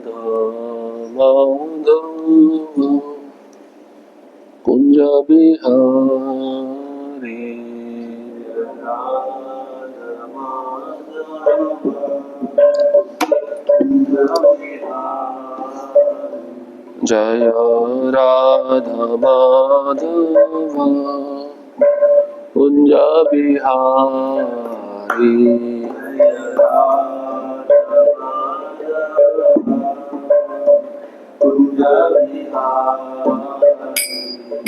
माधव कुंज बिहारी जय राधा माधव कुंज बिहारी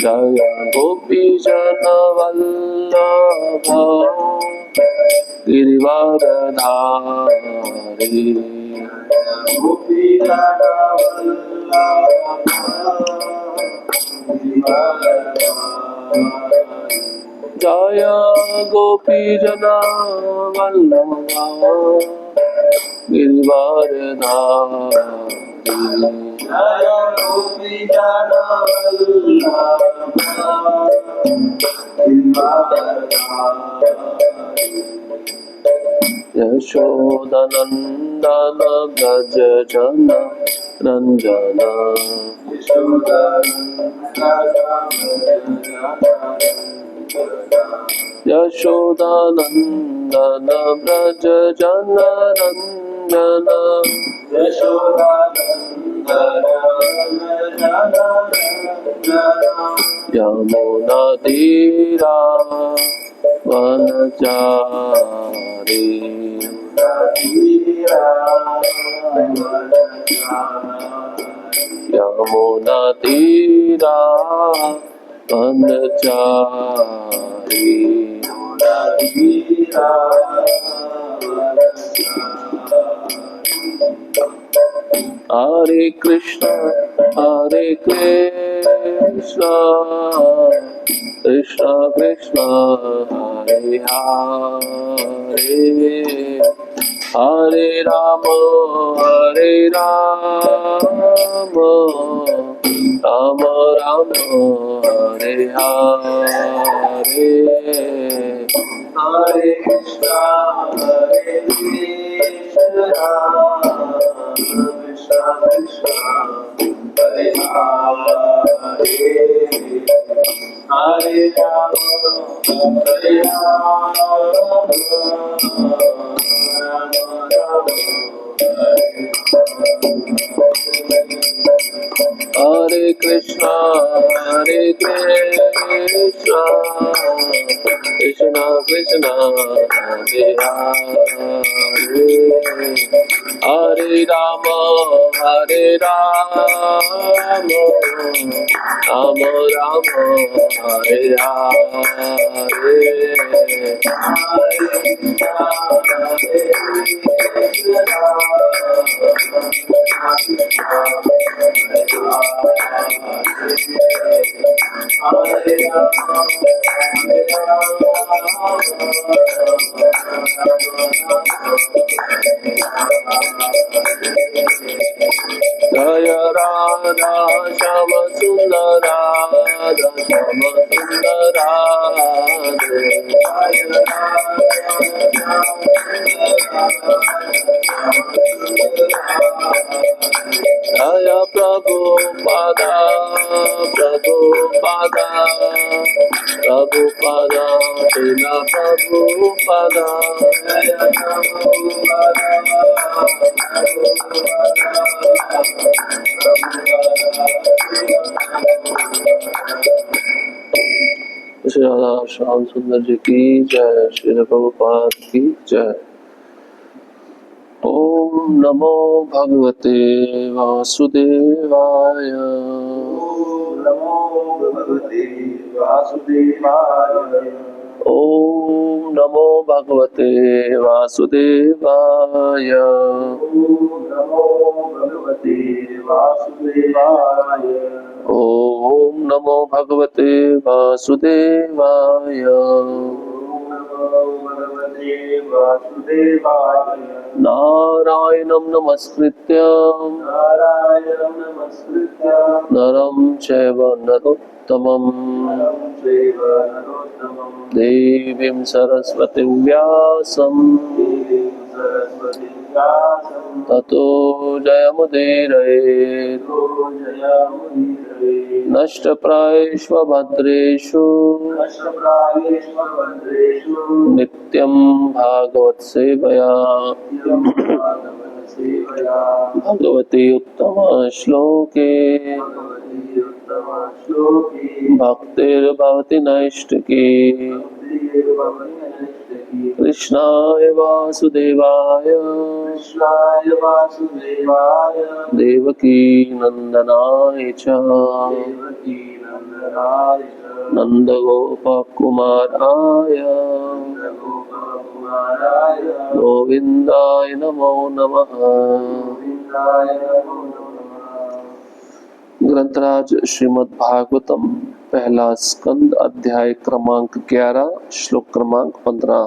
जय गोपी जन वल्लभ गिरिवरधारी गोपी जन जय गोपी जन वल्लभ गिरिवरधारी जय गोपी जन यशोदनंदन व्रज जन रंजन यशोदानंदन व्रज जन रंजन यमुना तीरा वनचारी यमुना तीरा वनचारी हरे कृष्ण कृष्ण कृष्ण हरे हरे हरे राम राम राम हरे हरे हरे कृष्ण कृष्ण कृष्ण हरे हरे हरे राम हरे कृष्ण कृष्ण कृष्ण हरे हरे हरे राम राम राम हरे हरे जय राधा श्याम सुंदर राधा श्याम सुंदर जय प्रभु पादा प्रभु पादा प्रभु पादा बिना प्रभु पादा श्री राधा श्याम सुंदर जी की जय, श्री प्रभुपाद की जय। ओम नमो भगवते वासुदेवाय। ओम नमो भगवते वासुदेवाय। ओम नमो भगवते वासुदेवाय। ओम नमो भगवते वासुदेवाय। ओम नमो भगवते वासुदेवाय। नारायणं नमस्कृत्य नरं चैव नरोत्तमं देवीं सरस्वतीं व्यासं ततो जयमुदीरयेत्। नष्टप्रायेषु भद्रेषु नित्यं भागवत सेवया भगवती उत्तम श्लोके भक्तिर्भवति नैष्टिकी। कृष्णाय वासुदेवाय देवकी नंदनाय च नंदगोपकुमाराय गोविंदाय नमो नमः। ग्रंथराज श्रीमद् भागवतम पहला स्कंद अध्याय क्रमांक 11 श्लोक क्रमांक 15।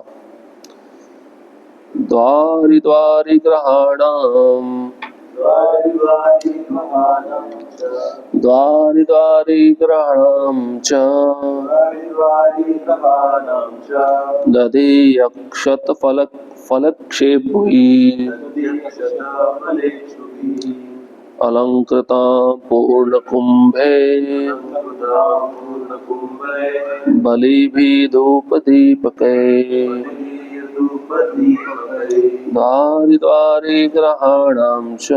द्वारि द्वारि ग्रहाणाम् द्वारि द्वारि ग्रहाणां च दधि अक्षत फलक्षेपुः अलंकृता पूर्णकुंभे बलिभिः धूपदीपकैः। द्वारि द्वारि ग्रहाणां च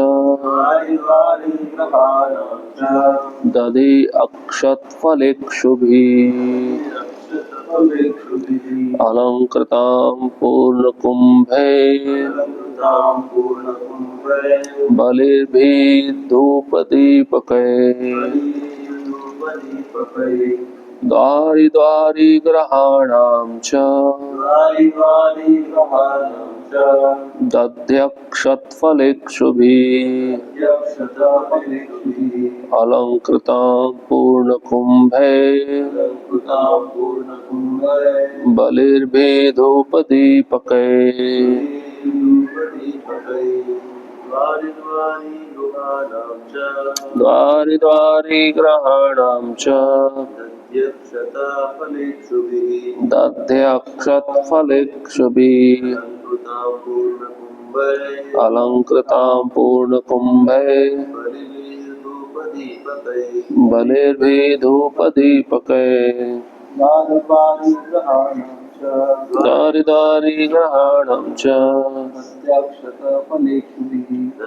दधि अक्षतफलेक्षुभिः अलंकृतां पूर्णकुंभे बलिभिः धूपदीपकैः। द्वारि द्वारि ग्रहाणां च दध्यक्षतफलेक्षुभिः अलंकृतां पूर्णकुंभे बलिभिः धूपदीपकैः। द्वारि द्वारि ग्रहाणां च दध्यक्षतफलेक्षुभिः अलंकृतां पूर्णकुंभे बलिभिः धूपदीपकैः। द्वारि द्वारि ग्रहाणां च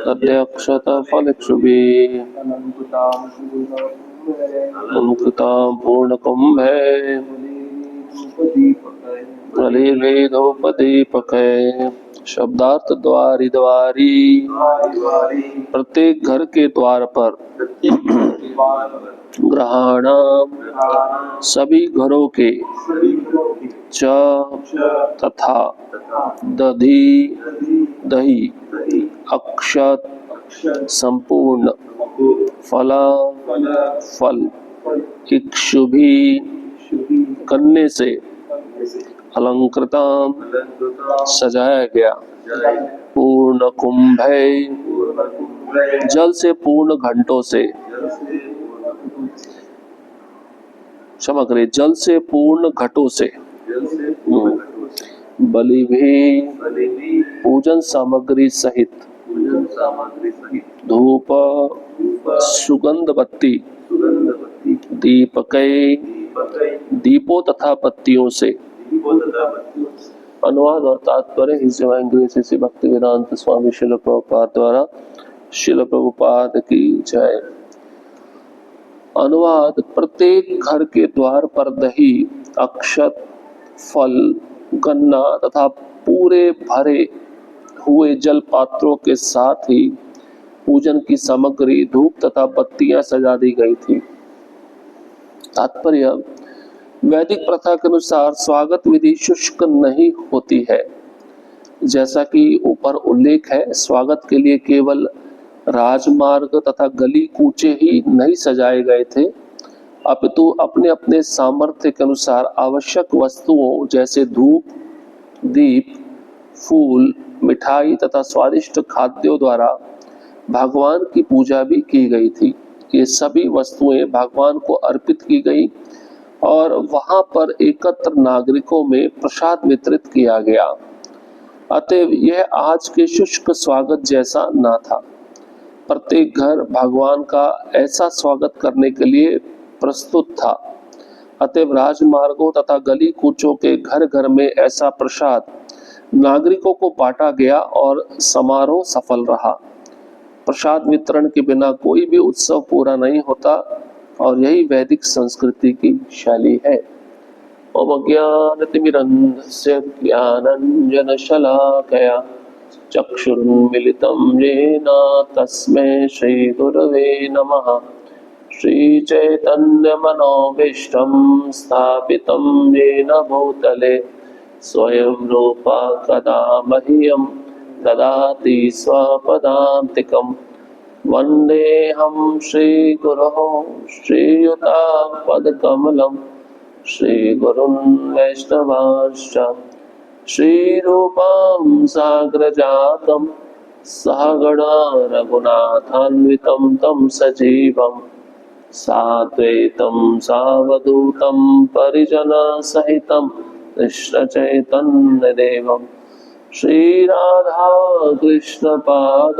दध्यक्षतफलेक्षुभिः अलंकृतां पूर्णकुंभे बलिभिः धूपदीपकैः। शब्दार्थ द्वारि द्वारि प्रत्येक घर के द्वार पर, ग्रहाणाम सभी घरों के, च तथा, दधि दही, अक्षत संपूर्ण, फला फल, इक्षुभि करने से, अलंकृताम सजाया गया, पूर्ण कुंभे जल से पूर्ण घंटों से, क्षमा करें जल से पूर्ण घटों से, बलि भी पूजन सामग्री सहित, धूप सुगंध बत्ती, दीपकै दीपों तथा बत्तियों से। अनुवाद और तात्पर्य his divine grace Shri Bhaktivedanta Swami शिल प्रभुपाद द्वारा। शिल प्रभुपाद की जय। अनुवाद प्रत्येक घर के द्वार पर दही, अक्षत, फल, गन्ना तथा पूरे भरे हुए जल पात्रों के साथ ही पूजन की सामग्री, धूप तथा बत्तियां सजा दी गई थी। तात्पर्य वैदिक प्रथा के अनुसार स्वागत विधि शुष्क नहीं होती है। जैसा कि ऊपर उल्लेख है, स्वागत के लिए केवल राजमार्ग तथा गली कूचे ही नहीं सजाए गए थे, अपितु अपने अपने सामर्थ्य के अनुसार आवश्यक वस्तुओं जैसे धूप, दीप, फूल, मिठाई तथा स्वादिष्ट खाद्यों द्वारा भगवान की पूजा भी की गई थी। ये सभी वस्तुएं भगवान को अर्पित की गई और वहां पर एकत्र नागरिकों में प्रसाद वितरित किया गया। अतएव यह आज के शुष्क स्वागत जैसा न था। प्रत्येक घर भगवान का ऐसा स्वागत करने के लिए प्रस्तुत था। अतएव राजमार्गों तथा गली कूचों के घर घर में ऐसा प्रसाद नागरिकों को बांटा गया और समारोह सफल रहा। प्रसाद वितरण के बिना कोई भी उत्सव पूरा नहीं होता और यही वैदिक संस्कृति की शैली है। ओम अज्ञानतिमिरन्धस्य ज्ञानाञ्जनशलाकया चक्षुरुन्मिलितं येन तस्मै श्रीगुरवे नमः। श्रीचैतन्यमनोभीष्टं स्थापितं येन भूतले स्वयं रूपा कदा मह्यं ददाति स्वपदान्तिकम्। वन्देऽहं श्रीगुरोः श्रीयुतापदकमलं श्रीगुरुन् वैष्णवांश्च श्रीरूपं साग्रजातं सहगणा रघुनाथान्वितं तं सजीवं साद्वैतं सावधूतं परिजनसहितं कृष्णचैतन्यदेवं श्रीराधा कृष्णपाद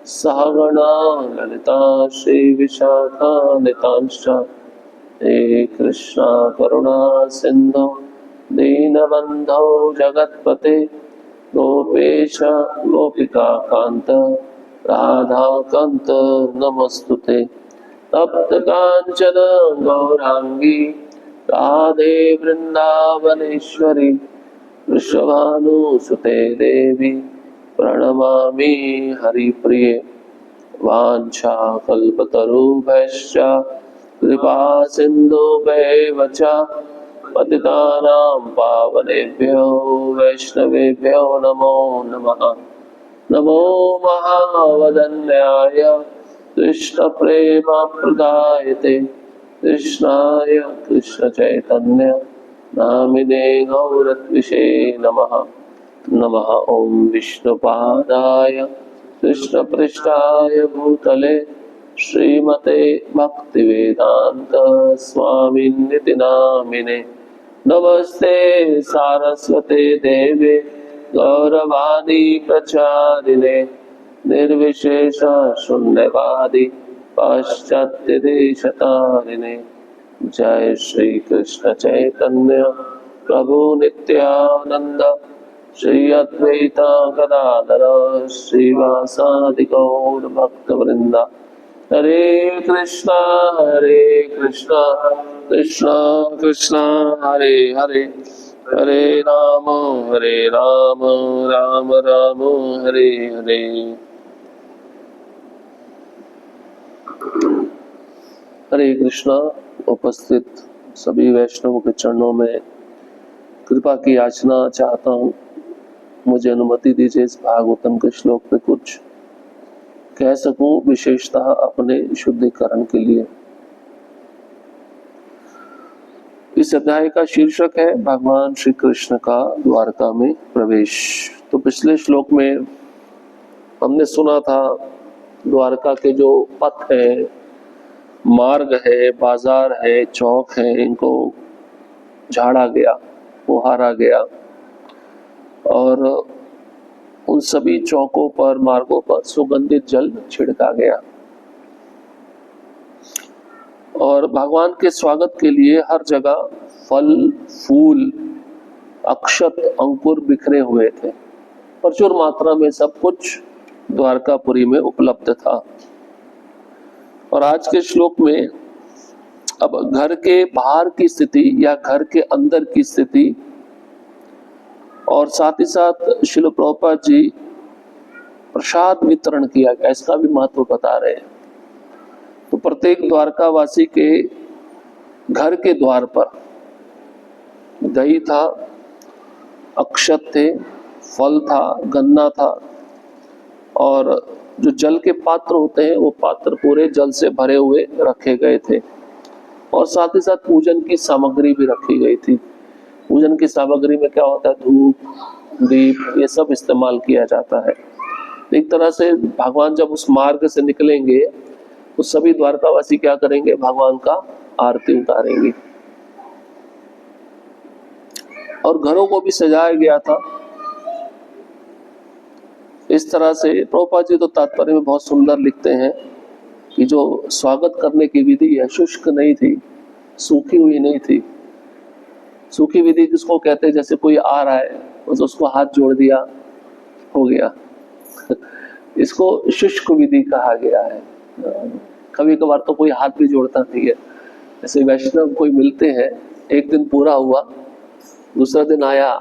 सहगणा ललिता श्रीविशाखान्वितांश्च हे कृष्णा करुणा सिन्धो दीनबन्धो जगत्पते गोपेश गोपिकान्त राधाकान्त नमस्तुते। तप्त कांचन गौरांगी राधे वृंदावनेश्वरी वृषभानुसुते देवी प्रणमामि हरिप्रिये। वाञ्छाकल्पतरुभ्यश्च कृपा सिन्धुभ्यैव च पतितानां पावनेभ्यो वैष्णवेभ्यो नमो नमः। नमो महावदन्याय कृष्णप्रेमप्रदायते कृष्णाय कृष्णचैतन्य नामिने गौरत्विषे नमः। नमः ओम विष्णुपादाय कृष्णपृष्ठाय भूतले श्रीमते भक्तिवेदांत स्वामिनिति नामिने। नमस्ते सारस्वते देवे गौरवाणी प्रचारिणे निर्विशेष शून्यवादी पाश्चात्य देशतारिणे। जय श्री कृष्ण चैतन्य प्रभु नित्यानंद श्री अद्वैत गदाधर श्रीवासादि गौर भक्तवृंद। हरे कृष्णा कृष्णा कृष्णा हरे हरे हरे राम राम राम हरे हरे। हरे कृष्णा। उपस्थित सभी वैष्णवों के चरणों में कृपा की याचना चाहता हूँ। मुझे अनुमति दीजिए इस भागवतम के श्लोक पे कुछ कह सकूं, विशेषतः अपने शुद्धिकरण के लिए। इस अध्याय का शीर्षक है भगवान श्री कृष्ण का द्वारका में प्रवेश। तो पिछले श्लोक में हमने सुना था द्वारका के जो पथ है, मार्ग है, बाजार है, चौक है, इनको झाड़ा गया, पुहारा गया और उन सभी चौकों पर, मार्गों पर सुगंधित जल छिड़का गया और भगवान के स्वागत के लिए हर जगह फल, फूल, अक्षत, अंकुर बिखरे हुए थे। प्रचुर मात्रा में सब कुछ द्वारकापुरी में उपलब्ध था। और आज के श्लोक में अब घर के बाहर की स्थिति या घर के अंदर की स्थिति और साथ ही साथ श्रील प्रभुपाद जी प्रसाद वितरण किया गया, इसका भी महत्व बता रहे हैं। तो प्रत्येक द्वारकावासी के घर के द्वार पर दही था, अक्षत थे, फल था, गन्ना था और जो जल के पात्र होते हैं वो पात्र पूरे जल से भरे हुए रखे गए थे और साथ ही साथ पूजन की सामग्री भी रखी गई थी। पूजन की सामग्री में क्या होता है, धूप, दीप, ये सब इस्तेमाल किया जाता है। एक तरह से भगवान जब उस मार्ग से निकलेंगे तो सभी द्वारकावासी क्या करेंगे, भगवान का आरती उतारेंगे। और घरों को भी सजाया गया था इस तरह से। प्रभुपाद जी तो तात्पर्य में बहुत सुंदर लिखते हैं कि जो स्वागत करने की विधि है शुष्क नहीं थी, सूखी हुई नहीं थी। सूखी विधि किसको कहते हैं, जैसे कोई आ रहा है तो उसको हाथ जोड़ दिया, हो गया। इसको शुष्क विधि कहा गया है। कभी कभार तो कोई हाथ भी जोड़ता नहीं है। जैसे वैष्णव कोई मिलते हैं, एक दिन पूरा हुआ, दूसरा दिन आया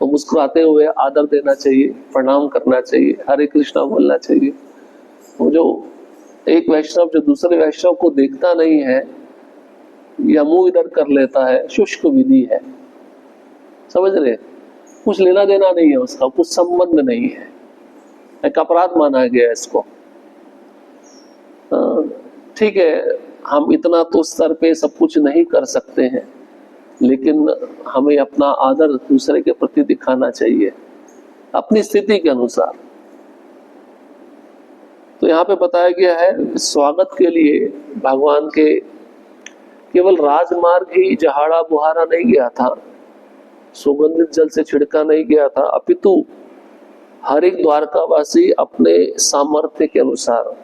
तो मुस्कुराते हुए आदर देना चाहिए, प्रणाम करना चाहिए, हरे कृष्णा बोलना चाहिए। वो जो एक वैष्णव जो दूसरे वैष्णव को देखता नहीं है या मुंह इधर कर लेता है, शुष्क विधि है। समझ रहे, कुछ लेना देना नहीं है उसका, कुछ संबंध नहीं है, एक अपराध माना गया इसको। ठीक है, हम इतना तो स्तर पे सब कुछ नहीं कर सकते हैं, लेकिन हमें अपना आदर दूसरे के प्रति दिखाना चाहिए अपनी स्थिति के अनुसार। तो यहाँ पे बताया गया है स्वागत के लिए भगवान के केवल राजमार्ग ही जहाड़ा बुहारा नहीं गया था, सुगंधित जल से छिड़का नहीं गया था, अपितु हर एक द्वारकावासी अपने सामर्थ्य के अनुसार।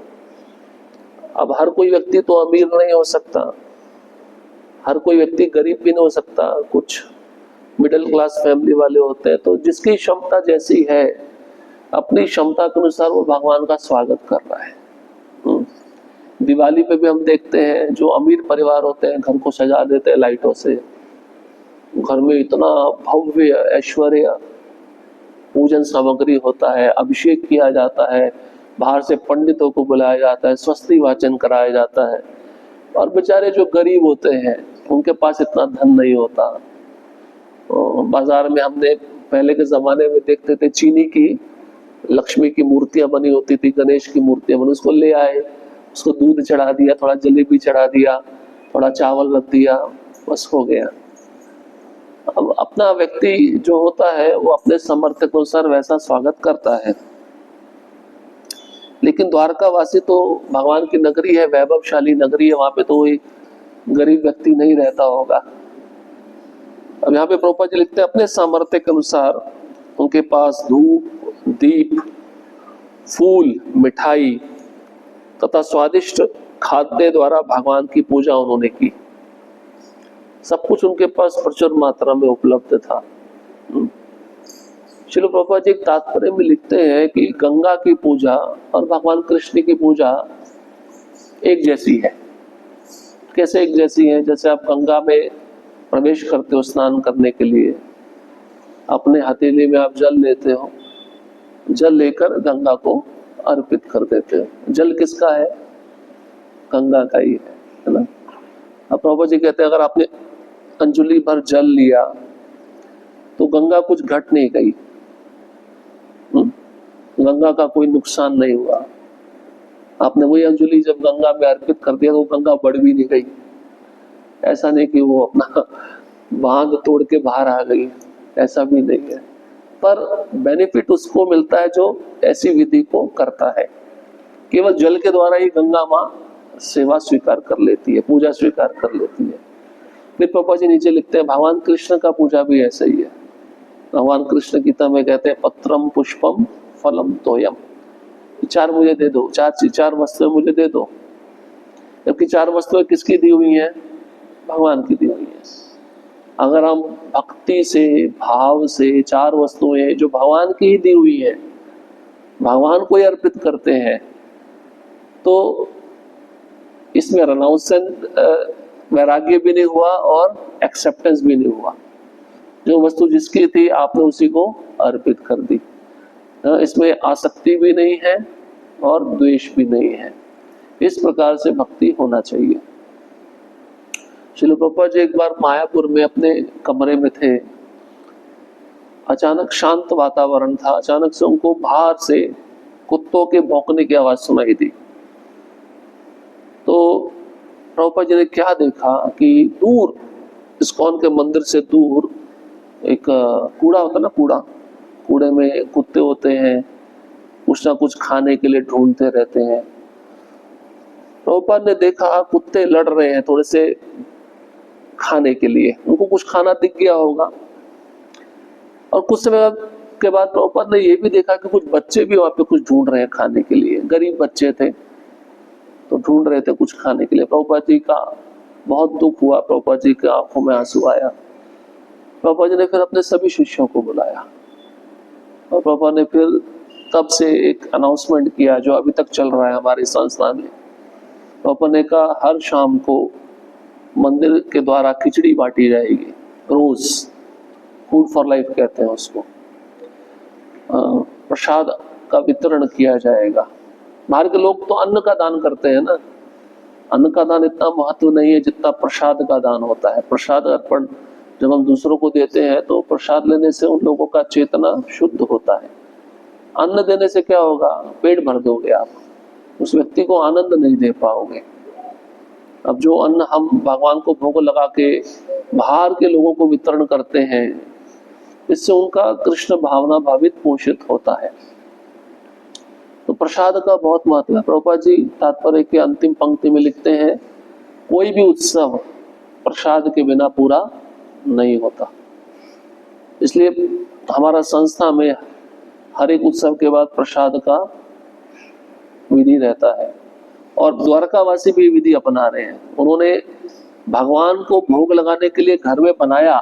अब हर कोई व्यक्ति तो अमीर नहीं हो सकता, हर कोई व्यक्ति गरीब भी नहीं हो सकता, कुछ मिडिल क्लास फैमिली वाले होते हैं। तो जिसकी क्षमता जैसी है, अपनी क्षमता के अनुसार वो भगवान का स्वागत कर रहा है। दिवाली पे भी हम देखते हैं जो अमीर परिवार होते हैं घर को सजा देते हैं लाइटों से, घर में इतना भव्य ऐश्वर्य, पूजन सामग्री होता है, अभिषेक किया जाता है, बाहर से पंडितों को बुलाया जाता है, स्वस्ति वाचन कराया जाता है। और बेचारे जो गरीब होते हैं उनके पास इतना धन नहीं होता। बाजार में हमने पहले के जमाने में देखते थे चीनी की लक्ष्मी की मूर्तियां बनी होती थी, गणेश की मूर्तियां बनी, उसको ले आए, उसको दूध चढ़ा दिया, थोड़ा जलेबी चढ़ा दिया, थोड़ा चावल रख दिया, बस हो गया। अब अपना व्यक्ति जो होता है वो अपने सामर्थ्य के अनुसार वैसा स्वागत करता है। लेकिन द्वारकावासी तो भगवान की नगरी है, वैभवशाली नगरी है, वहां पे तो कोई गरीब व्यक्ति नहीं रहता होगा। अब यहाँ पे प्रभुपाद जी लिखते हैं अपने सामर्थ्य के अनुसार उनके पास धूप, दीप, फूल, मिठाई तथा स्वादिष्ट खाद्य द्वारा भगवान की पूजा उन्होंने की। सब कुछ उनके पास प्रचुर मात्रा में उपलब्ध था। श्रील प्रभुपाद जी तात्पर्य में लिखते हैं कि गंगा की पूजा और भगवान कृष्ण की पूजा एक जैसी है। कैसे एक जैसी है? जैसे आप गंगा में प्रवेश करते हो स्नान करने के लिए, अपने हथेली में आप जल लेते हो, जल लेकर गंगा को अर्पित कर देते हो। जल किसका है? गंगा का ही है ना। अब प्रभुपाद जी कहते हैं अगर आपने अंजुलि भर जल लिया तो गंगा कुछ घट नहीं गई, गंगा का कोई नुकसान नहीं हुआ। आपने वही अंजुलि जब गंगा में अर्पित कर दिया तो गंगा बढ़ भी नहीं गई। ऐसा नहीं कि वो अपना बांध तोड़ के बाहर आ गई, ऐसा भी नहीं है। पर बेनिफिट उसको मिलता है जो ऐसी विधि को करता है। केवल जल के द्वारा ही गंगा माँ सेवा स्वीकार कर लेती है, पूजा स्वीकार कर लेती है। फिर पापा जी नीचे लिखते हैं भगवान कृष्ण का पूजा भी ऐसा ही है। भगवान कृष्ण गीता में कहते हैं पत्रम पुष्पम फलम तोयम, चार मुझे दे दो, चार वस्तुएं मुझे दे दो। जबकि चार वस्तुएं किसकी दी हुई हैं? भगवान की दी हुई है। अगर हम भक्ति से, भाव से चार वस्तुएं जो भगवान की ही दी हुई है भगवान को ही अर्पित करते हैं तो इसमें रेनाउंसेंट वैराग्य भी नहीं हुआ और एक्सेप्टेंस भी नहीं हुआ। जो वस्तु जिसकी थी आपने उसी को अर्पित कर दी। इसमें आसक्ति भी नहीं है और द्वेष भी नहीं है। इस प्रकार से भक्ति होना चाहिए। श्रील प्रभुपाद जी एक बार मायापुर में अपने कमरे में थे, अचानक शांत वातावरण था, अचानक से उनको बाहर से कुत्तों के भौंकने की आवाज सुनाई दी। तो प्रभुपाद जी ने क्या देखा कि दूर इस्कॉन के मंदिर से दूर एक कूड़ा होता ना, कूड़े में कुत्ते होते हैं, कुछ ना कुछ खाने के लिए ढूंढते रहते हैं। प्रभुपाद ने देखा कुत्ते लड़ रहे हैं थोड़े से खाने के लिए, उनको कुछ खाना दिख गया होगा। और कुछ समय के बाद प्रभुपाद ने ये भी देखा कि कुछ बच्चे भी वहां पे कुछ ढूंढ रहे हैं खाने के लिए, गरीब बच्चे थे तो ढूंढ रहे थे कुछ खाने के लिए। प्रभुपाद जी का बहुत दुख हुआ, प्रभुपाद जी की आंखों में आंसू आया। प्रभुपाद जी ने फिर अपने सभी शिष्यों को बुलाया और प्रभुपाद ने फिर तब से एक अनाउंसमेंट किया जो अभी तक चल रहा है हमारी संस्था में। प्रभुपाद ने कहा हर शाम को मंदिर के द्वारा खिचड़ी बांटी जाएगी, रोज फूड फॉर लाइफ कहते हैं उसको। प्रसाद का वितरण किया जाएगा। बाहर के लोग तो अन्न का दान करते हैं ना, अन्न का दान इतना महत्व नहीं है जितना प्रसाद का दान होता है। प्रसाद अर्पण जब हम दूसरों को देते हैं तो प्रसाद लेने से उन लोगों का चेतना शुद्ध होता है। अन्न देने से क्या होगा, पेट भर दोगे आप, उस व्यक्ति को आनंद नहीं दे पाओगे। अब जो अन्न हम भगवान को भोग लगा के बाहर के लोगों को वितरण करते हैं, इससे उनका कृष्ण भावना भावित पोषित होता है। तो प्रसाद का बहुत महत्व है। प्रभुपाद जी तात्पर्य के अंतिम पंक्ति में लिखते हैं, कोई भी उत्सव प्रसाद के बिना पूरा नहीं होता। इसलिए हमारा संस्था में हर एक उत्सव के बाद प्रसाद का विधि रहता है और द्वारकावासी भी विधि अपना रहे हैं। उन्होंने भगवान को भोग लगाने के लिए घर में बनाया,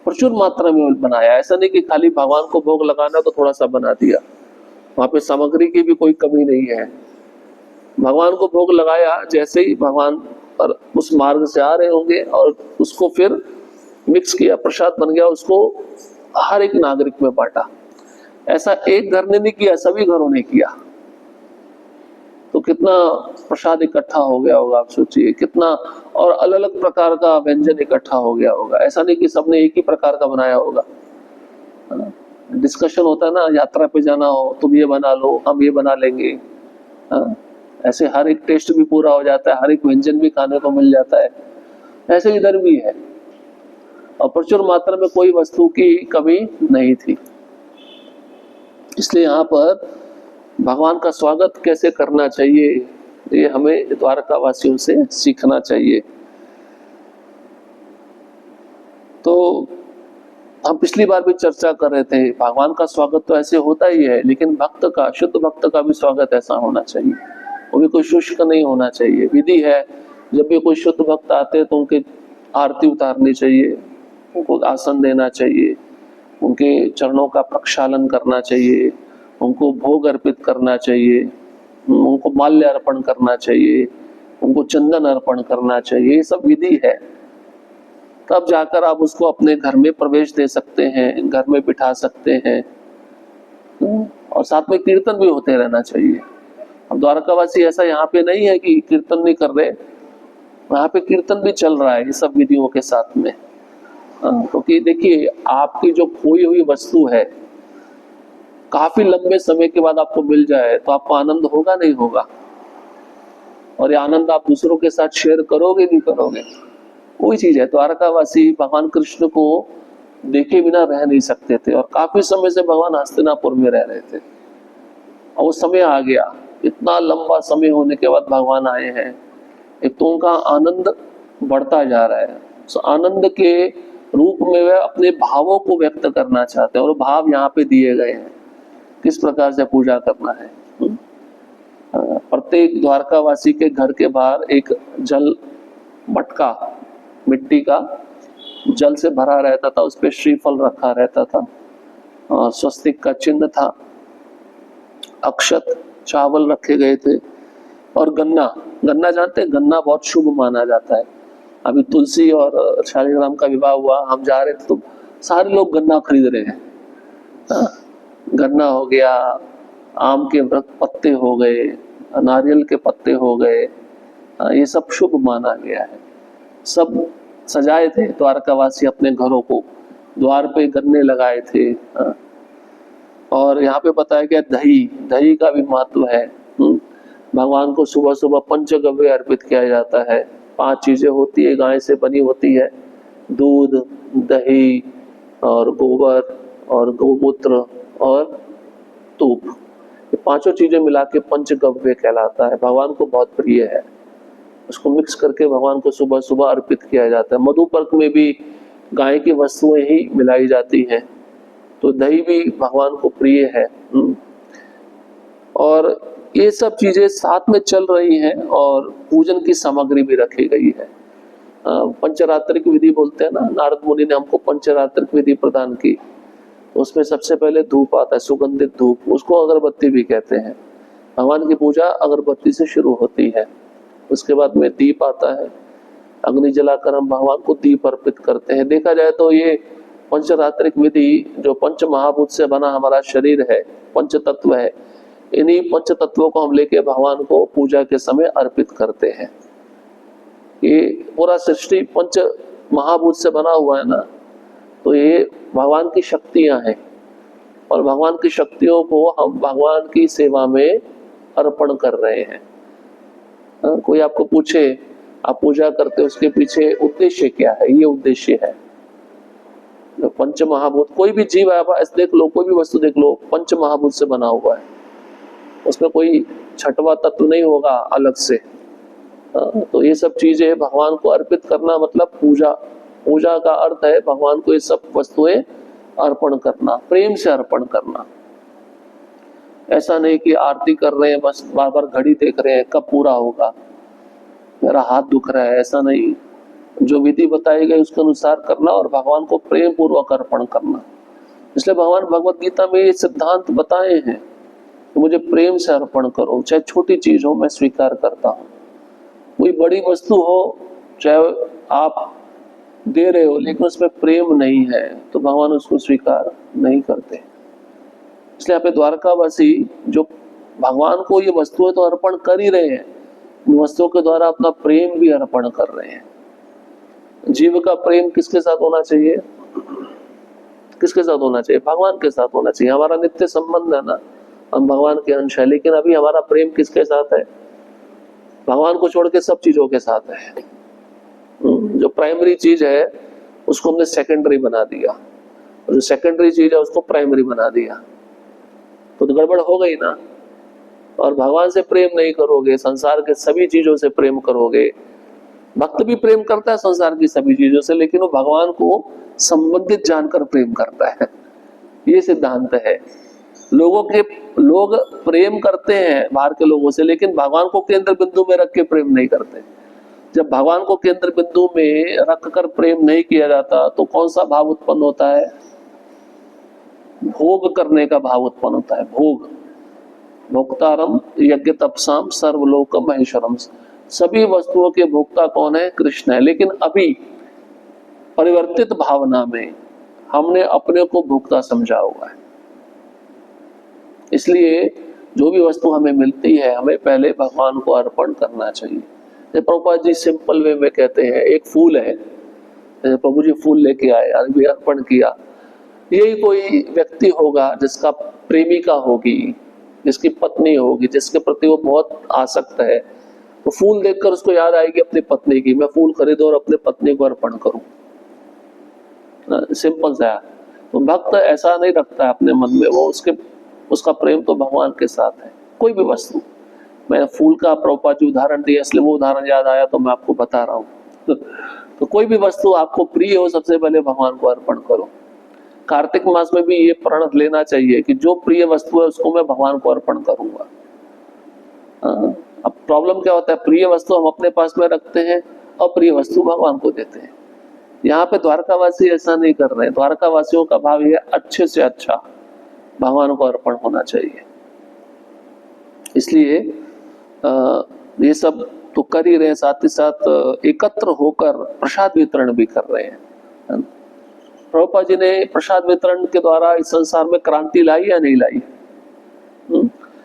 प्रचुर मात्रा में बनाया। ऐसा नहीं कि खाली भगवान को भोग लगाना तो थोड़ा सा बना दिया, वहां पे सामग्री की भी कोई कमी नहीं है। भगवान को भोग लगाया, जैसे ही भगवान पर उस मार्ग से आ रहे होंगे और उसको फिर मिक्स किया, प्रसाद बन गया, उसको हर एक नागरिक में बांटा। ऐसा एक घर ने नहीं किया, सभी घरों ने किया। तो कितना प्रसाद इकट्ठा हो गया होगा, आप सोचिए कितना, और अलग अलग प्रकार का व्यंजन इकट्ठा हो गया होगा। ऐसा नहीं कि सबने एक ही प्रकार का बनाया होगा। डिस्कशन होता है ना, यात्रा पे जाना हो तुम ये बना लो, हम ये बना लेंगे। ऐसे हर एक टेस्ट भी पूरा हो जाता है, हर एक व्यंजन भी खाने को मिल जाता है। ऐसे इधर भी है और प्रचुर मात्रा में कोई वस्तु की कमी नहीं थी। इसलिए यहाँ पर भगवान का स्वागत कैसे करना चाहिए, ये हमें द्वारका वासियों से सीखना चाहिए। तो हम पिछली बार भी चर्चा कर रहे थे, भगवान का स्वागत तो ऐसे होता ही है, लेकिन भक्त का, शुद्ध भक्त का भी स्वागत ऐसा होना चाहिए। वो भी कोई शुष्क नहीं होना चाहिए। विधि है, जब भी कोई शुद्ध भक्त आते हैं तो उनके आरती उतारनी चाहिए, उनको आसन देना चाहिए, उनके चरणों का प्रक्षालन करना चाहिए, उनको भोग अर्पित करना चाहिए, उनको माल्य अर्पण करना चाहिए, उनको चंदन अर्पण करना चाहिए। ये सब विधि है। तब जाकर आप उसको अपने घर में प्रवेश दे सकते हैं, घर में बिठा सकते हैं, और साथ में कीर्तन भी होते रहना चाहिए। अब द्वारकावासी ऐसा यहाँ पे नहीं है कि कीर्तन नहीं कर रहे, यहाँ पे कीर्तन भी चल रहा है ये सब विधियों के साथ में। क्योंकि देखिए, आपकी जो खोई हुई वस्तु है काफी लंबे समय के बाद आपको मिल जाए तो आपको आनंद होगा नहीं होगा, और ये आनंद आप दूसरों के साथ शेयर करोगे नहीं करोगे, वही चीज है। द्वारकावासी भगवान कृष्ण को देखे बिना रह नहीं सकते थे और काफी समय से भगवान हस्तिनापुर में रह रहे थे और वो समय आ गया। इतना लंबा समय होने के बाद भगवान आए हैं, एक तो उनका आनंद बढ़ता जा रहा है। तो आनंद के रूप में वे अपने भावों को व्यक्त करना चाहते हैं और भाव यहाँ पे दिए गए हैं, किस प्रकार से पूजा करना है। प्रत्येक द्वारकावासी के घर के बाहर एक जल मटका मिट्टी का जल से भरा रहता था, उस पे श्रीफल रखा रहता था, स्वस्तिक का चिन्ह था, अक्षत चावल रखे गए थे, और गन्ना जानते हैं, गन्ना बहुत शुभ माना जाता है। अभी तुलसी और शालिग्राम का विवाह हुआ, हम जा रहे थे तो सारे लोग गन्ना खरीद रहे हैं। गन्ना हो गया, आम के पत्ते हो गए, नारियल के पत्ते हो गए, ये सब शुभ माना गया है। सब सजाए थे द्वारकावासी अपने घरों को, द्वार पे गन्ने लगाए थे। और यहाँ पे बताया गया दही का भी महत्व है। भगवान को सुबह सुबह पंचगव्य अर्पित किया जाता है। 5 चीजें होती है, गाय से बनी होती है, दूध, दही और गोबर और गौमूत्र और तूप। ये पांचों चीजें मिला के पंचगव्य कहलाता है, भगवान को बहुत प्रिय है। उसको मिक्स करके भगवान को सुबह सुबह अर्पित किया जाता है। मधुपर्क में भी गाय की वस्तुएं ही मिलाई जाती हैं, तो दही भी भगवान को प्रिय है। और ये सब चीजें साथ में चल रही हैं और पूजन की सामग्री भी रखी गई है। पंचरात्रिक विधि बोलते हैं ना, नारद मुनि ने हमको पंचरात्रिक विधि प्रदान की। उसमें सबसे पहले धूप आता है, सुगंधित धूप, उसको अगरबत्ती भी कहते हैं। भगवान की पूजा अगरबत्ती से शुरू होती है। उसके बाद में दीप आता है, अग्नि जलाकर हम भगवान को दीप अर्पित करते हैं। देखा जाए तो ये पंचरात्रिक विधि, जो पंच महाभूत से बना हमारा शरीर है, पंच तत्व है, इन्हीं पंच तत्वों को हम लेके भगवान को पूजा के समय अर्पित करते हैं। ये पूरा सृष्टि पंच महाभूत से बना हुआ है ना, तो ये भगवान की शक्तियां हैं और भगवान की शक्तियों को हम भगवान की सेवा में अर्पण कर रहे हैं। कोई आपको पूछे आप पूजा करते, उसके पीछे उद्देश्य क्या है? ये उद्देश्य है। पंच महाभूत, कोई भी जीव है, ऐसे देख लो, कोई भी वस्तु देख लो, पंच महाभूत से बना हुआ है, उसमें कोई छठवां तत्व नहीं होगा अलग से। तो ये सब चीजें भगवान को अर्पित करना मतलब पूजा। पूजा का अर्थ है भगवान को ये सब वस्तुएं अर्पण करना, प्रेम से अर्पण करना। ऐसा नहीं कि आरती कर रहे हैं बस बार बार घड़ी देख रहे हैं कब पूरा होगा, मेरा हाथ दुख रहा है, ऐसा नहीं। जो विधि बताई गई उसके अनुसार करना और भगवान को प्रेम पूर्वक अर्पण करना। इसलिए भगवान भगवत गीता में ये सिद्धांत बताए हैं कि मुझे प्रेम से अर्पण करो, चाहे छोटी चीज हो मैं स्वीकार करता हूँ। कोई बड़ी वस्तु हो, चाहे आप दे रहे हो लेकिन उसमें प्रेम नहीं है तो भगवान उसको स्वीकार नहीं करते। इसलिए यहाँ पे द्वारकावासी जो भगवान को ये वस्तुएं तो अर्पण कर ही रहे हैं, इन वस्तुओं के द्वारा अपना प्रेम भी अर्पण कर रहे हैं। जीव का प्रेम किसके साथ होना चाहिए? किसके साथ होना चाहिए? भगवान के साथ होना चाहिए। हमारा नित्य संबंध है ना, हम भगवान के अंश है, लेकिन अभी हमारा प्रेम किसके साथ है? भगवान को छोड़ के सब चीजों के साथ है। जो प्राइमरी चीज है उसको हमने सेकेंडरी बना दिया, और जो सेकेंडरी चीज है उसको प्राइमरी बना दिया, तो गड़बड़ हो गई ना। और भगवान से प्रेम नहीं करोगे, संसार के सभी चीजों से प्रेम करोगे। भक्त भी प्रेम करता है संसार की सभी चीजों से, लेकिन वो भगवान को संबंधित जानकर प्रेम करता है। ये सिद्धांत है। लोग प्रेम करते हैं बाहर के लोगों से, लेकिन भगवान को केंद्र बिंदु में रख के प्रेम नहीं करते। जब भगवान को केंद्र बिंदु में रख कर प्रेम नहीं किया जाता तो कौन सा भाव उत्पन्न होता है? भोग करने का भाव उत्पन्न होता है। भोग, भोक्तारम यज्ञ तपसाम सर्वलोक महेश्वरम। सभी वस्तुओं के भोक्ता कौन है? कृष्ण है। लेकिन अभी परिवर्तित भावना में हमने अपने को भोक्ता समझा हुआ है। इसलिए जो भी वस्तु हमें मिलती है हमें पहले भगवान को अर्पण करना चाहिए। प्रभुपाद जी सिंपल वे में कहते हैं, एक फूल है, प्रभु जी फूल लेके आए, अभी अर्पण किया। यही कोई व्यक्ति होगा जिसका प्रेमिका होगी, जिसकी पत्नी होगी, जिसके प्रति वो बहुत आसक्त है, तो फूल देखकर उसको याद आएगी अपनी पत्नी की, मैं फूल खरीदूं और अपने पत्नी को अर्पण करूं। सिंपल सा। तो भक्त ऐसा नहीं रखता है अपने मन में, वो उसका प्रेम तो भगवान के साथ है। कोई भी वस्तु, मैं फूल का प्रभुपाद जी उदाहरण दिया इसलिए वो उदाहरण याद आया तो मैं आपको बता रहा हूँ। तो कोई भी वस्तु आपको प्रिय हो, सबसे पहले भगवान को अर्पण करो। कार्तिक मास में भी ये प्रण लेना चाहिए कि जो प्रिय वस्तु है उसको मैं भगवान को अर्पण करूंगा। अब प्रॉब्लम क्या होता है, प्रिय वस्तु हम अपने पास में रखते हैं, अप्रिय वस्तु भगवान को देते हैं। यहाँ पे द्वारकावासी ऐसा नहीं कर रहे हैं। द्वारकावासियों का भाव ये अच्छे से अच्छा भगवान को अर्पण होना चाहिए। इसलिए ये सब तो कर ही रहे हैं, साथ ही साथ एकत्र होकर प्रसाद वितरण भी कर रहे हैं। प्रभुपाद जी ने प्रसाद वितरण के द्वारा इस संसार में क्रांति लाई या नहीं लाई?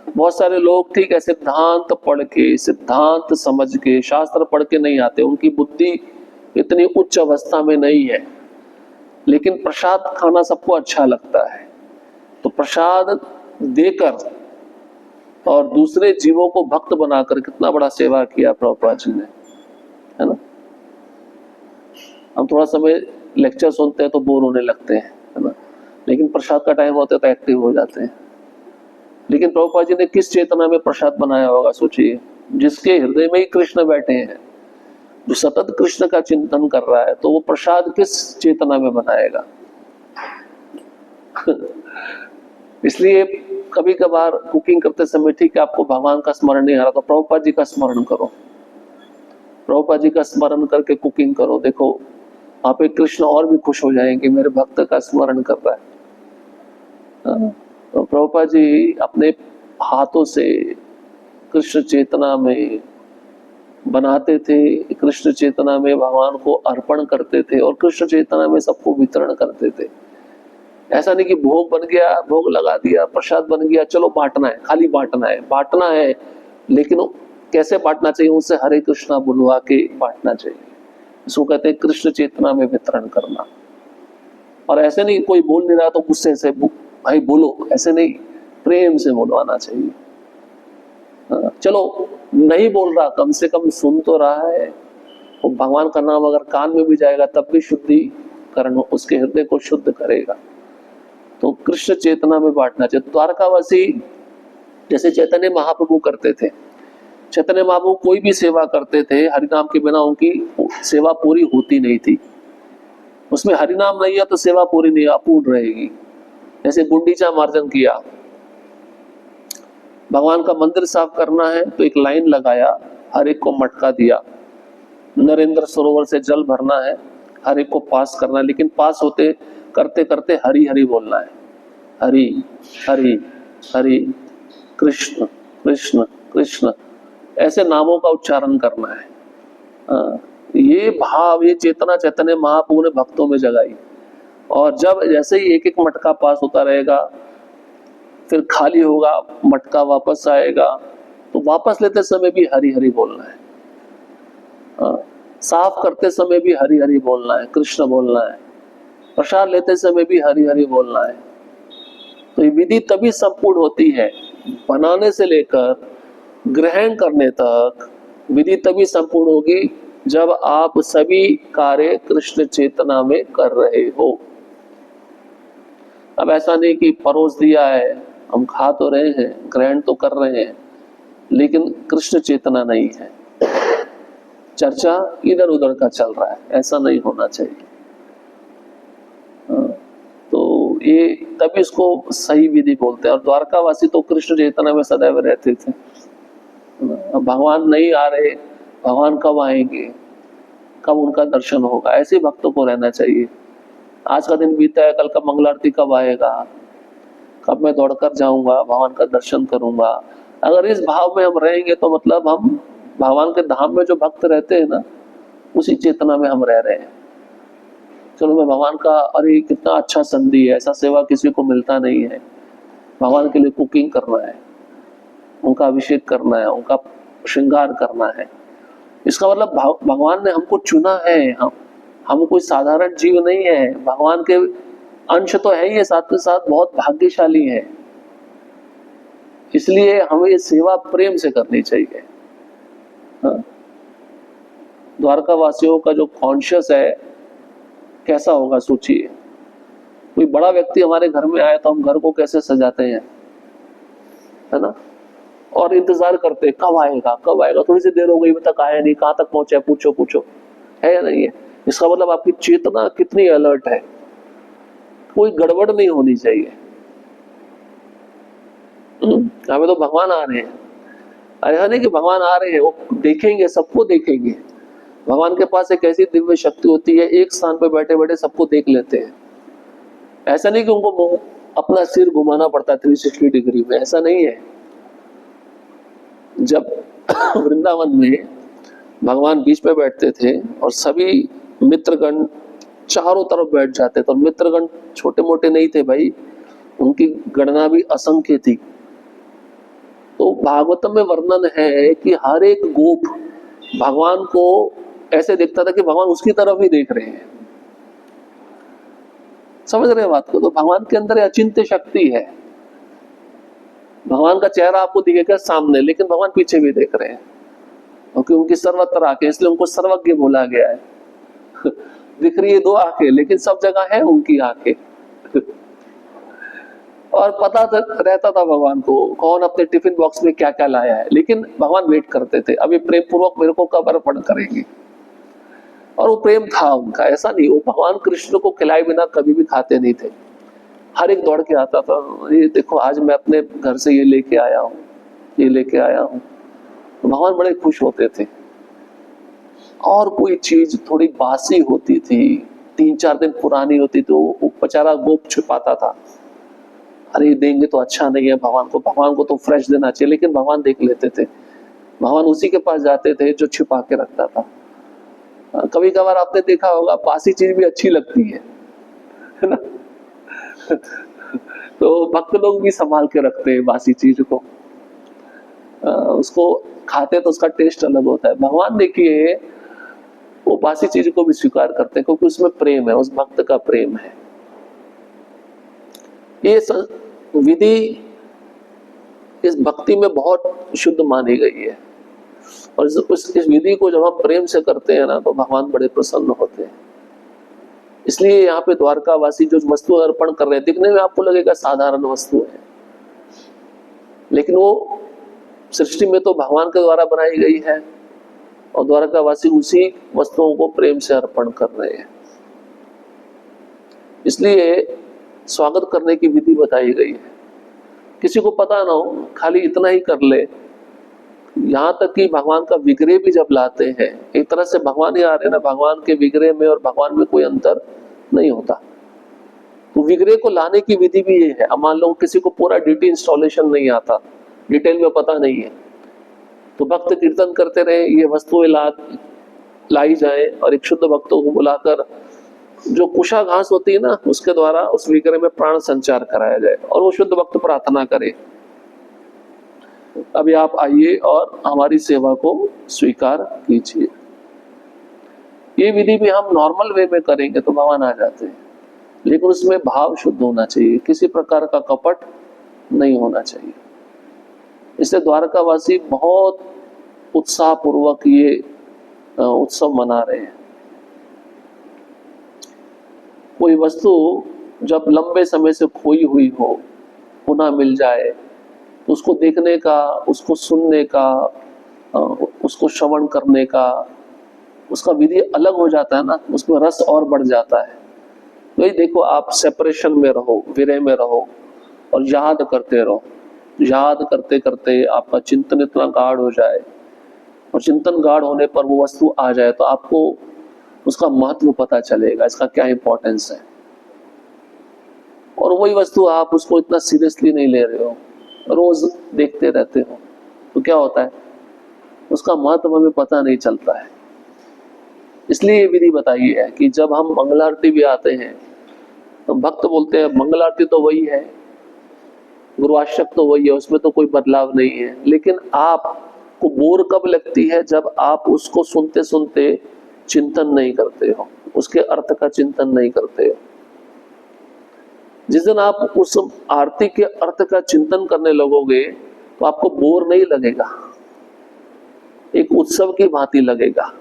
बहुत सारे लोग ठीक है सिद्धांत पढ़ के, सिद्धांत समझ के, शास्त्र पढ़ के नहीं आते, उनकी बुद्धि इतनी उच्च अवस्था में नहीं है, लेकिन प्रसाद खाना सबको अच्छा लगता है। तो प्रसाद देकर और दूसरे जीवों को भक्त बनाकर कितना बड़ा सेवा किया प्रभुपाद जी ने, है ना। हम थोड़ा समय लेक्चर सुनते हैं तो बोर होने लगते हैं, है ना, लेकिन प्रसाद का टाइम होता है तो एक्टिव हो जाते हैं। लेकिन प्रभुपाद जी ने किस चेतना में प्रसाद बनाया होगा सोचिए, जिसके हृदय में ही कृष्ण बैठे हैं, जो सतत कृष्ण का चिंतन कर रहा है, तो वो प्रसाद किस चेतना में बनाएगा। इसलिए कभी कभार कुकिंग करते समय ठीक है आपको भगवान का स्मरण नहीं आ रहा तो प्रभुपाद जी का स्मरण करो, प्रभुपाद जी का स्मरण करके कुकिंग करो, देखो वहां पे कृष्ण और भी खुश हो जाएंगे, मेरे भक्त का स्मरण कर रहा है। तो प्रभुपाद जी अपने हाथों से कृष्ण चेतना में बनाते थे, कृष्ण चेतना में भगवान को अर्पण करते थे और कृष्ण चेतना में सबको वितरण करते थे। ऐसा नहीं कि भोग बन गया, भोग लगा दिया, प्रसाद बन गया, चलो बांटना है, खाली बांटना है, बांटना है, लेकिन कैसे बांटना चाहिए, उनसे हरे कृष्णा बुलवा के बांटना चाहिए। इसको कहते हैं कृष्ण चेतना में वितरण करना। और ऐसे नहीं कोई बोल नहीं रहा तो गुस्से से भाई बोलो, ऐसे नहीं, प्रेम से बोलवाना चाहिए। चलो नहीं बोल रहा, कम से कम सुन तो रहा है, वो भगवान का नाम अगर कान में भी जाएगा तब भी शुद्धिकरण उसके हृदय को शुद्ध करेगा। तो कृष्ण चेतना में बांटना चाहिए। द्वारकावासी जैसे चैतन्य महाप्रभु करते थे, चैतन्य महाप्रभु कोई भी सेवा करते थे, हरिनाम के बिना उनकी सेवा पूरी होती नहीं थी। उसमें हरिनाम नहीं है तो सेवा पूरी नहीं, अपूर्ण रहेगी। जैसे गुंडीचा मार्जन किया, भगवान का मंदिर साफ करना है तो एक लाइन लगाया, हर एक को मटका दिया, नरेंद्र सरोवर से जल भरना है, हर एक को पास करना है, लेकिन पास होते करते करते हरि हरि बोलना है, हरि हरि हरि कृष्ण कृष्ण कृष्ण, ऐसे नामों का उच्चारण करना है। ये भाव, ये चेतना चैतन्य महाप्रभु ने भक्तों में जगाई। और जब जैसे ही एक एक मटका पास होता रहेगा, फिर खाली होगा, मटका वापस आएगा, तो वापस लेते समय भी हरि हरि बोलना है, साफ करते समय भी हरि हरि बोलना है, कृष्ण बोलना है, प्रसाद लेते समय भी हरि हरि बोलना है। तो ये विधि तभी संपूर्ण होती है, बनाने से लेकर ग्रहण करने तक विधि तभी संपूर्ण होगी जब आप सभी कार्य कृष्ण चेतना में कर रहे हो। अब ऐसा नहीं कि परोस दिया है, हम खा तो रहे हैं, ग्रहण तो कर रहे हैं, लेकिन कृष्ण चेतना नहीं है, चर्चा इधर उधर का चल रहा है, ऐसा नहीं होना चाहिए। तो ये तभी इसको सही विधि बोलते हैं। और द्वारकावासी तो कृष्ण चेतना में सदैव रहते थे। भगवान नहीं आ रहे, भगवान कब आएंगे, कब उनका दर्शन होगा, ऐसे भक्तों को रहना चाहिए। आज का दिन बीता है, कल का मंगल आरती कब आएगा, कब मैं दौड़कर जाऊंगा, भगवान का दर्शन करूंगा। अगर इस भाव में हम रहेंगे तो मतलब हम भगवान के धाम में जो भक्त रहते हैं ना, उसी चेतना में हम रह रहे हैं। चलो मैं भगवान का, अरे कितना अच्छा संधि है, ऐसा सेवा किसी को मिलता नहीं है, भगवान के लिए कुकिंग करना है, उनका अभिषेक करना है, उनका श्रृंगार करना है। इसका मतलब भगवान ने हमको चुना है, हम कोई साधारण जीव नहीं है, भगवान के अंश तो है ही है, साथ के साथ बहुत भाग्यशाली है। इसलिए हमें ये सेवा प्रेम से करनी चाहिए। द्वारका वासियों का जो कॉन्शियस है कैसा होगा सोचिए। कोई बड़ा व्यक्ति हमारे घर में आए तो हम घर को कैसे सजाते हैं, है ना, और इंतजार करते कब आएगा कब आएगा, थोड़ी सी देर हो गई तक आया नहीं, कहां तक पहुंचा, पूछो पूछो, है या नहीं है। इसका मतलब आपकी चेतना कितनी अलर्ट है, कोई गड़बड़ नहीं होनी चाहिए। हमें तो भगवान आ रहे हैं, ऐसा नहीं कि भगवान आ रहे हैं, वो देखेंगे, सबको देखेंगे। भगवान के पास एक ऐसी दिव्य शक्ति होती है, एक स्थान पर बैठे बैठे सबको देख लेते हैं। ऐसा नहीं कि उनको अपना सिर घुमाना पड़ता है 360 डिग्री में, ऐसा नहीं है। जब वृंदावन में भगवान बीच में बैठते थे और सभी मित्रगण चारों तरफ बैठ जाते थे, और मित्रगण छोटे मोटे नहीं थे भाई, उनकी गणना भी असंख्य थी। तो भागवतम में वर्णन है कि हर एक गोप भगवान को ऐसे देखता था कि भगवान उसकी तरफ ही देख रहे हैं। समझ रहे हैं बात को। तो भगवान के अंदर अचिंत्य शक्ति है, भगवान का चेहरा आपको दिखेगा सामने, लेकिन भगवान पीछे भी देख रहे हैं, क्योंकि उनकी सर्वत्र आंखें, इसलिए उनको सर्वज्ञ बोला गया है। दिख रही है दो आंखें, लेकिन सब जगह है उनकी आंखें। और पता रहता था भगवान को कौन अपने टिफिन बॉक्स में क्या क्या लाया है, लेकिन भगवान वेट करते थे अभी प्रेम पूर्वक मेरे को कब अर्पण करेंगे। और वो प्रेम था उनका, ऐसा नहीं वो भगवान कृष्ण को खिलाए बिना कभी भी खाते नहीं थे। हर एक दौड़ के आता था, ये देखो आज मैं अपने घर से ये लेके आया हूँ, ये लेके आया हूँ। तो भगवान बड़े खुश होते थे। और कोई चीज थोड़ी बासी होती थी, 3-4 दिन पुरानी होती तो वो बेचारा गोप छुपाता था, अरे देंगे तो अच्छा नहीं है भगवान को तो फ्रेश देना चाहिए। लेकिन भगवान देख लेते थे, भगवान उसी के पास जाते थे जो छिपा के रखता था। कभी कभार आपने देखा होगा बासी चीज भी अच्छी लगती है ना। तो भक्त लोग भी संभाल के रखते हैं बासी चीज को, उसको खाते तो उसका टेस्ट अलग होता है। भगवान देखिए वो बासी चीज को भी स्वीकार करते हैं क्योंकि उसमें प्रेम है, उस भक्त का प्रेम है। ये विधि इस भक्ति में बहुत शुद्ध मानी गई है। और इस विधि को जब हम प्रेम से करते हैं ना तो भगवान बड़े प्रसन्न होते हैं। इसलिए यहाँ पे द्वारकावासी जो वस्तु अर्पण कर रहे हैं, दिखने में आपको लगेगा साधारण वस्तु है, लेकिन वो सृष्टि में तो भगवान के द्वारा बनाई गई है और द्वारकावासी उसी वस्तुओं को प्रेम से अर्पण कर रहे हैं। इसलिए स्वागत करने की विधि बताई गई है। किसी को पता ना हो खाली इतना ही कर ले। यहाँ तक कि भगवान का विग्रह भी जब लाते हैं, एक तरह से भगवान ही आ रहे हैं ना, भगवान के विग्रह में और भगवान में कोई अंतर नहीं होता। तो विग्रह को लाने की विधि भी ये है। अब मान लो किसी को पूरा डीटी इंस्टॉलेशन नहीं आता, डिटेल में पता नहीं है, तो भक्त कीर्तन करते रहे, ये वस्तुएं लाई जाए और एक शुद्ध भक्तों को बुलाकर जो कुशा घास होती है ना उसके द्वारा उस विग्रह में प्राण संचार कराया जाए और वो शुद्ध भक्त प्रार्थना करे, अभी आप आइए और हमारी सेवा को स्वीकार कीजिए। ये विधि भी हम नॉर्मल वे में करेंगे तो भगवान आ जाते हैं, लेकिन उसमें भाव शुद्ध होना चाहिए, किसी प्रकार का कपट नहीं होना चाहिए। इसलिए द्वारकावासी बहुत उत्साह पूर्वक ये उत्सव मना रहे हैं। कोई वस्तु जब लंबे समय से खोई हुई हो, पुनः मिल जाए, तो उसको देखने का, उसको सुनने का, उसको श्रवण करने का, उसका विधि अलग हो जाता है ना, उसमें रस और बढ़ जाता है। वही देखो आप सेपरेशन में रहो, विरह में रहो और याद करते रहो, याद करते करते आपका चिंतन इतना गाढ़ हो जाए और चिंतन गाढ़ होने पर वो वस्तु आ जाए तो आपको उसका महत्व पता चलेगा, इसका क्या इंपॉर्टेंस है। और वही वस्तु आप उसको इतना सीरियसली नहीं ले रहे हो, रोज देखते रहते हो, तो क्या होता है उसका महत्व हमें पता नहीं चलता है। इसलिए ये विधि बताई है कि जब हम मंगल आरती भी आते हैं तो भक्त बोलते हैं मंगल आरती तो वही है, गुरुवाष्टक तो वही है, उसमें तो कोई बदलाव नहीं है। लेकिन आपको बोर कब लगती है? जब आप उसको सुनते सुनते चिंतन नहीं करते हो, उसके अर्थ का चिंतन नहीं करते हो। जिस दिन आप उस आरती के अर्थ का चिंतन करने लगोगे तो आपको बोर नहीं लगेगा, एक उत्सव की भांति लगेगा।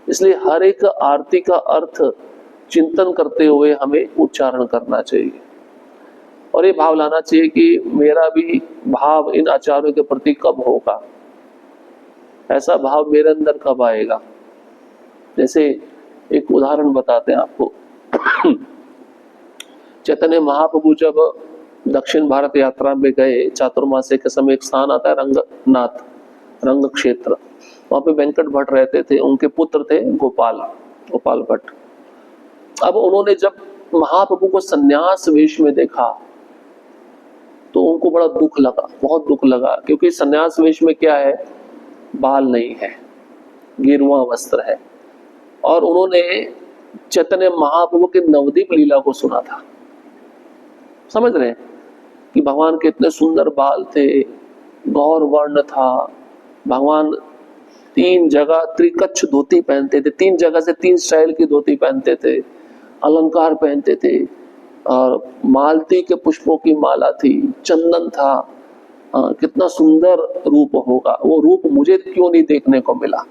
इसलिए हर एक आरती का अर्थ चिंतन करते हुए हमें उच्चारण करना चाहिए और ये भाव लाना चाहिए कि मेरा भी भाव इन आचार्यों के प्रति कब होगा, ऐसा भाव मेरे अंदर कब आएगा। जैसे एक उदाहरण बताते हैं आपको। चैतन्य महाप्रभु जब दक्षिण भारत यात्रा में गए, चातुर्मास्य के समय एक स्थान आता है रंगनाथ, रंग क्षेत्र, वहां पे वेंकट भट्ट रहते थे, उनके पुत्र थे गोपाल भट्ट। अब उन्होंने जब महाप्रभु को सन्यास वेश में देखा तो उनको बड़ा दुख लगा, बहुत दुख लगा, क्योंकि सन्यास वेश में क्या है, बाल नहीं है, गेरुआ वस्त्र है। और उन्होंने चैतन्य महाप्रभु के नवदीप लीला को सुना था। समझ रहे हैं कि भगवान के इतने सुंदर बाल थे, गौर वर्ण था, भगवान 3 जगह त्रिकच्छ धोती पहनते थे, 3 जगह से 3 स्टाइल की धोती पहनते थे, अलंकार पहनते थे और मालती के पुष्पों की माला थी, चंदन था। कितना सुंदर रूप होगा, वो रूप मुझे क्यों नहीं देखने को मिला,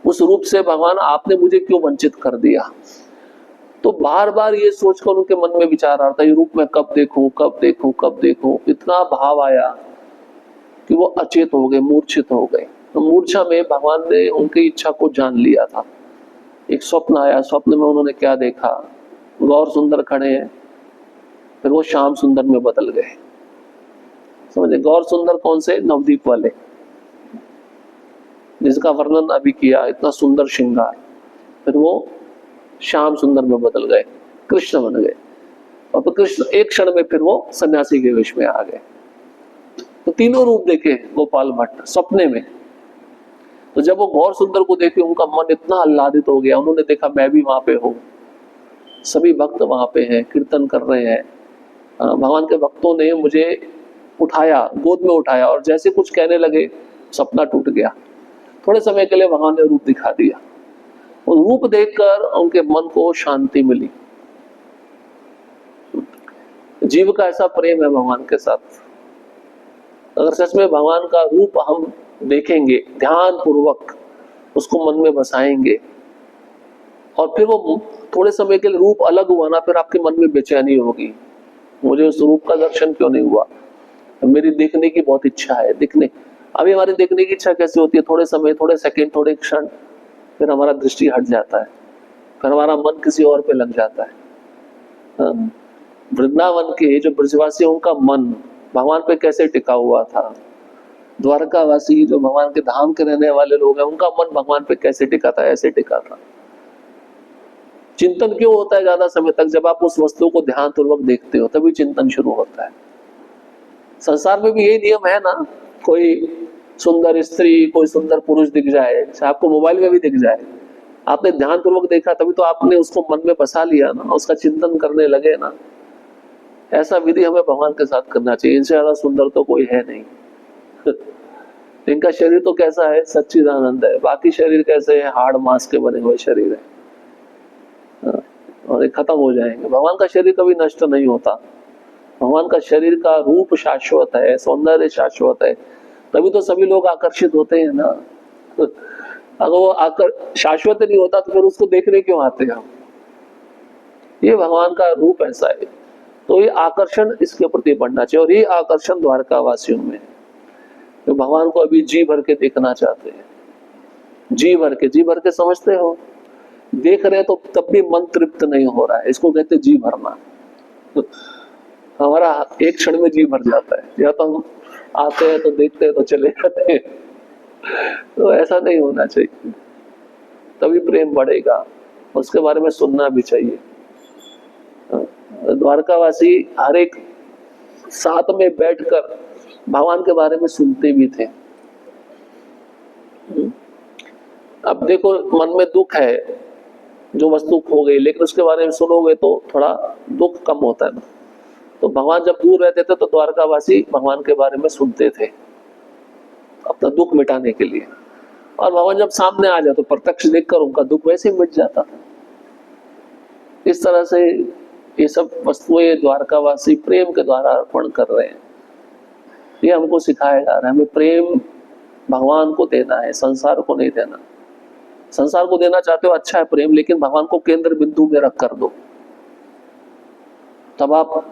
उस रूप से भगवान आपने मुझे क्यों वंचित कर दिया। तो बार बार ये सोचकर उनके मन में विचार आ रहा था, ये रूप मैं कब देखूं, कब देखूं, कब देखूं। इतना भाव आया कि वो अचेत हो गए, मूर्छित हो गए। तो मूर्छा में भगवान ने उनकी इच्छा को जान लिया था। एक स्वप्न आया, स्वप्न में उन्होंने क्या देखा, गौर सुंदर खड़े हैं, फिर वो श्याम सुंदर में बदल गए। समझे? गौर सुंदर कौन से? नवदीप वाले, जिसका वर्णन अभी किया, इतना सुंदर श्रृंगार। फिर वो श्याम सुंदर में बदल गए, कृष्ण बन गए। और फिर कृष्ण एक क्षण में फिर वो सन्यासी के वेश में आ गए। तो तीनों रूप देखे गोपाल भट्ट सपने में। तो जब वो गौर सुंदर को देखे, उनका मन इतना आह्लादित हो गया। उन्होंने देखा मैं भी वहां पे हूँ, सभी भक्त वहां पे हैं, कीर्तन कर रहे हैं। भगवान के भक्तों ने मुझे उठाया, गोद में उठाया, और जैसे कुछ कहने लगे सपना टूट गया। थोड़े समय के लिए भगवान ने रूप दिखा दिया। और रूप देखकर उनके मन को शांति मिली। जीव का ऐसा प्रेम है भगवान के साथ। अगर सच में भगवान का रूप हम देखेंगे, ध्यान पूर्वक उसको मन में बसाएंगे, और फिर वो थोड़े समय के लिए रूप अलग हुआ ना, फिर आपके मन में बेचैनी होगी, मुझे उस रूप का दर्शन क्यों नहीं हुआ, मेरी देखने की बहुत इच्छा है, दिखने। अभी हमारी देखने की इच्छा कैसे होती है? थोड़े समय, थोड़े सेकंड, थोड़े क्षण, फिर हमारा दृष्टि हट जाता है, फिर हमारा मन किसी और पे लग जाता है। वृंदावन के जो ब्रजवासियों का मन भगवान पे कैसे टिका हुआ था, द्वारकावासी जो भगवान के धाम के रहने वाले लोग हैं, उनका मन भगवान पे कैसे टिका था? ऐसे टिका था। चिंतन क्यों होता है ज्यादा समय तक? जब आप उस वस्तु को ध्यान पूर्वक देखते हो, तभी चिंतन शुरू होता है। संसार में भी यही नियम है ना, कोई सुंदर स्त्री, कोई सुंदर पुरुष दिख जाए, आपको मोबाइल में भी दिख जाए, आपने ध्यान पूर्वक देखा, तभी तो आपने उसको मन में बसा लिया ना, उसका चिंतन करने लगे ना। ऐसा विधि हमें भगवान के साथ करना चाहिए। इनसे ज्यादा सुंदर तो कोई है नहीं। इनका शरीर तो कैसा है? सच्चिदानंद है। बाकी शरीर कैसे है? हाड़ मांस के बने हुए शरीर है, और ये खत्म हो जाएंगे। भगवान का शरीर कभी नष्ट नहीं होता। भगवान का शरीर का रूप शाश्वत है, सौंदर्य शाश्वत है, तभी तो सभी लोग आकर्षित होते हैं ना। अगर वो शाश्वत नहीं होता तो फिर उसको देखने क्यों आते हैं हम? ये भगवान का रूप ऐसा है। तो ये आकर्षण इसके प्रति बढ़ना चाहिए, और ये आकर्षण द्वारका वासियों में है, तो भगवान को अभी जी भर के देखना चाहते हैं। जी भर के समझते हो? देख रहे तो तब भी मन तृप्त नहीं हो रहा है, इसको कहते जी भरना। तो हमारा एक क्षण में जी भर जाता है, या तो हम आते हैं तो देखते हैं तो चले जाते हैं। तो ऐसा नहीं होना चाहिए, तभी प्रेम बढ़ेगा। उसके बारे में सुनना भी चाहिए। द्वारकावासी हर एक साथ में बैठकर भगवान के बारे में सुनते भी थे। अब देखो, मन में दुख है, जो वस्तु खो गई, लेकिन उसके बारे में सुनोगे तो थोड़ा दुख कम होता है ना। तो भगवान जब दूर रहते थे तो द्वारकावासी भगवान के बारे में सुनते थे अपना दुख मिटाने के लिए, और भगवान जब सामने आ जाए तो प्रत्यक्ष देखकर उनका दुख वैसे ही मिट जाता था। इस तरह से ये सब वस्तुएं द्वारकावासी प्रेम के द्वारा अर्पण कर रहे हैं। ये हमको सिखाया जा रहा है, हमें प्रेम भगवान को देना है, संसार को नहीं देना। संसार को देना चाहते हो, अच्छा है प्रेम, लेकिन भगवान को केंद्र बिंदु में रख कर दो, तब आप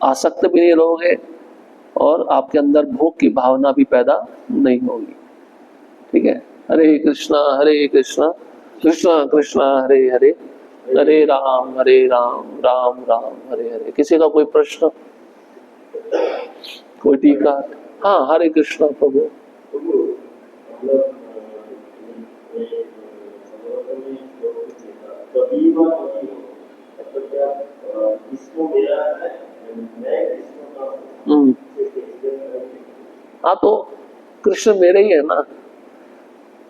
आसक्त भी नहीं रहोगे और आपके अंदर भोग की भावना भी पैदा नहीं होगी। ठीक है? हरे कृष्णा कृष्णा कृष्णा हरे हरे, हरे राम राम राम हरे हरे। किसी का कोई प्रश्न, कोई टीका? हाँ, हरे कृष्णा प्रभु। हाँ, तो कृष्ण मेरे ही है ना,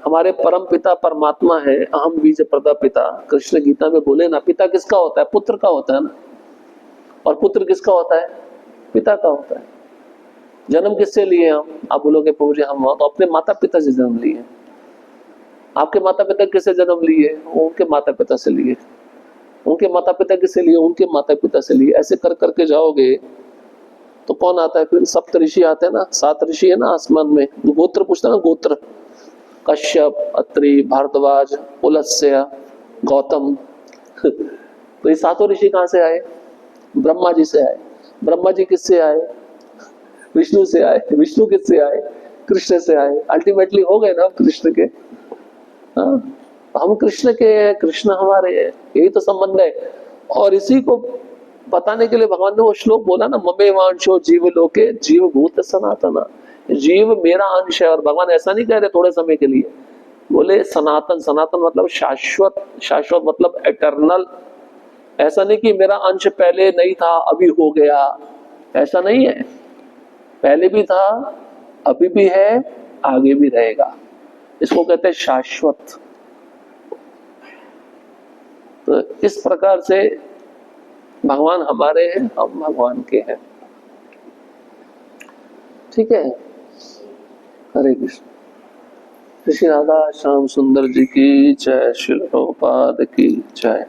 हमारे परम पिता परमात्मा है, अहम बीज प्रदा पिता। कृष्ण गीता में बोले ना, पिता किसका होता है? पुत्र का होता है ना। और पुत्र किसका होता है? पिता का होता है। जन्म किससे लिए हम? आप बोलोगे प्रभु जी हम तो अपने माता पिता से जन्म लिए। आपके माता पिता किससे जन्म लिए? उनके माता पिता से लिए। उनके माता पिता किससे लिए? उनके माता पिता से लिए। ऐसे कर करके जाओगे तो कौन आता है फिर? सप्त ऋषि आते हैं ना, 7 ऋषि है ना आसमान में। गोत्र पूछता ना, गोत्र, कश्यप, अत्रि, भारद्वाज, पुलस्त्य, गौतम। तो ये सातों ऋषि कहाँ से आए? ब्रह्मा जी से आए। ब्रह्मा जी किससे आए? विष्णु से आए। विष्णु किससे आए? कृष्ण से आए। अल्टीमेटली हो गए ना हम कृष्ण के। हाँ, हम कृष्ण के हैं, कृष्ण हमारे हैं, यही तो संबंध है। और इसी को बताने के लिए भगवान ने वो श्लोक बोला ना, ममे वांशो जीव लोके जीव भूत सनातना। जीव मेरा अंश है। और भगवान ऐसा नहीं कह रहे थोड़े समय के लिए, बोले सनातन। सनातन मतलब शाश्वत, शाश्वत मतलब एटर्नल। ऐसा नहीं कि मेरा अंश पहले नहीं था अभी हो गया, ऐसा नहीं है। पहले भी था, अभी भी है, आगे भी रहेगा। इसको कहते हैं शाश्वत। तो इस प्रकार से भगवान हमारे हैं, हम भगवान के हैं। ठीक है। हरे कृष्ण। श्री राधा श्याम सुंदर जी की जय। श्री प्रभुपाद की जय।